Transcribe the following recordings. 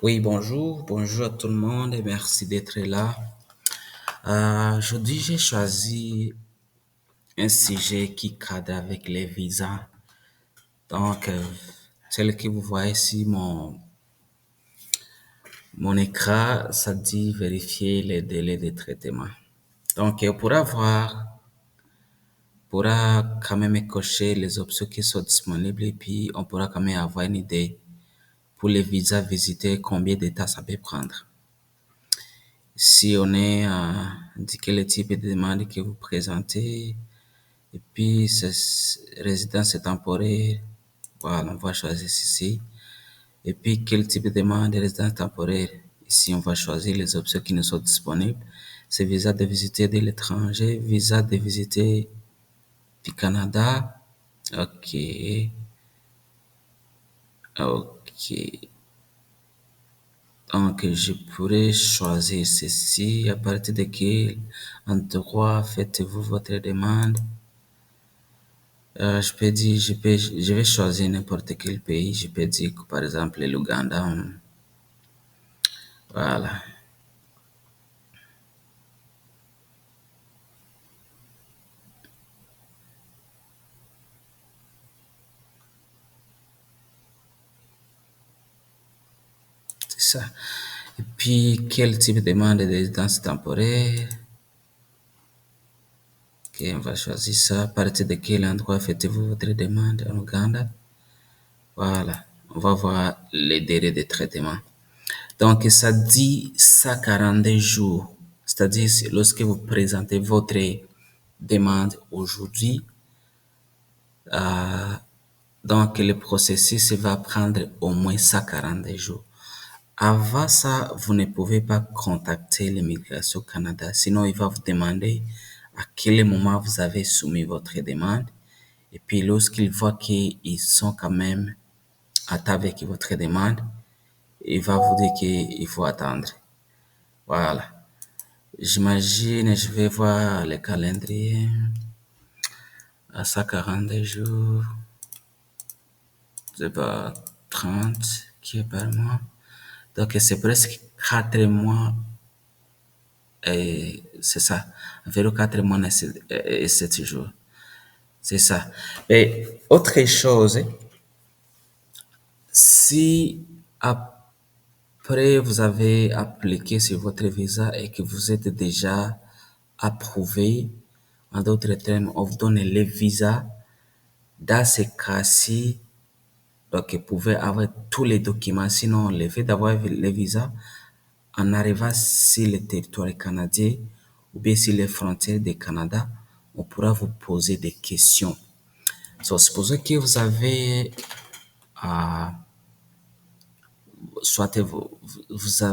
Oui, bonjour à tout le monde et merci d'être là. Aujourd'hui, j'ai choisi un sujet qui cadre avec les visas. Donc, tel que vous voyez ici, mon écran, ça dit vérifier les délais de traitement. Donc, on pourra quand même cocher les options qui sont disponibles et puis on pourra quand même avoir une idée pour les visas visiter combien de temps ça peut prendre. Si on est indiqué le type de demande que vous présentez, et puis résidence temporaire, voilà, on va choisir ceci. Et puis quel type de demande de résidence temporaire, ici on va choisir les options qui nous sont disponibles. C'est visa de visiter de l'étranger, visa de visiter du Canada. Ok, ok. Donc je pourrais choisir ceci. À partir de quel endroit faites-vous votre demande? Je peux dire, je vais choisir n'importe quel pays. Je peux dire que par exemple l'Ouganda. Voilà, c'est ça. Et puis, quel type de demande de résidence temporaire? Ok, on va choisir ça. À partir de quel endroit faites-vous votre demande en Ouganda? Voilà, on va voir les délais de traitement. Donc, ça dit ça 42 jours. C'est-à-dire, lorsque vous présentez votre demande aujourd'hui, donc le processus va prendre au moins ça 42 jours. Avant ça, vous ne pouvez pas contacter l'immigration Canada, sinon il va vous demander à quel moment vous avez soumis votre demande. Et puis lorsqu'il voit qu'ils sont quand même à table avec votre demande, il va vous dire qu'il faut attendre. Voilà. J'imagine, je vais voir le calendrier à ça 42 jours, c'est pas 30 qui est par mois. Donc c'est presque 4 mois. Et c'est ça, environ 4 mois et 7 jours. C'est ça. Et autre chose, si après vous avez appliqué sur votre visa et que vous êtes déjà approuvé, en d'autres termes, on vous donne le visa, dans ce cas-ci, donc vous pouvez avoir tous les documents. Sinon, le fait d'avoir le visa, en arrivant sur le territoire canadien ou bien sur les frontières du Canada, on pourra vous poser des questions. So, supposez que vous avez, euh, soit vous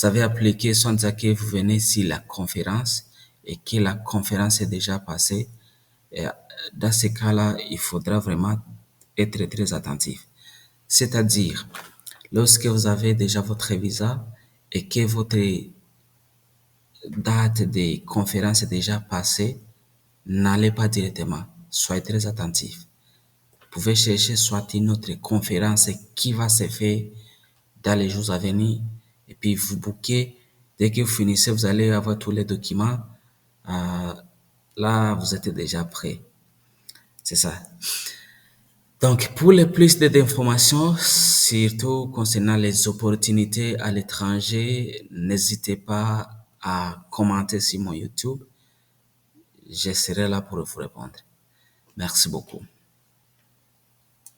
avez appliqué sans dire que vous venez sur la conférence et que la conférence est déjà passée. Et dans ce cas-là, il faudra vraiment être très attentif. C'est-à-dire, lorsque vous avez déjà votre visa et que votre date de conférence est déjà passée, n'allez pas directement. Soyez très attentif. Vous pouvez chercher soit une autre conférence qui va se faire dans les jours à venir et puis vous booker. Dès que vous finissez, vous allez avoir tous les documents. Euh, Là, vous êtes déjà prêt. C'est ça. Donc, pour le plus d'informations, surtout concernant les opportunités à l'étranger, n'hésitez pas à commenter sur mon YouTube. Je serai là pour vous répondre. Merci beaucoup.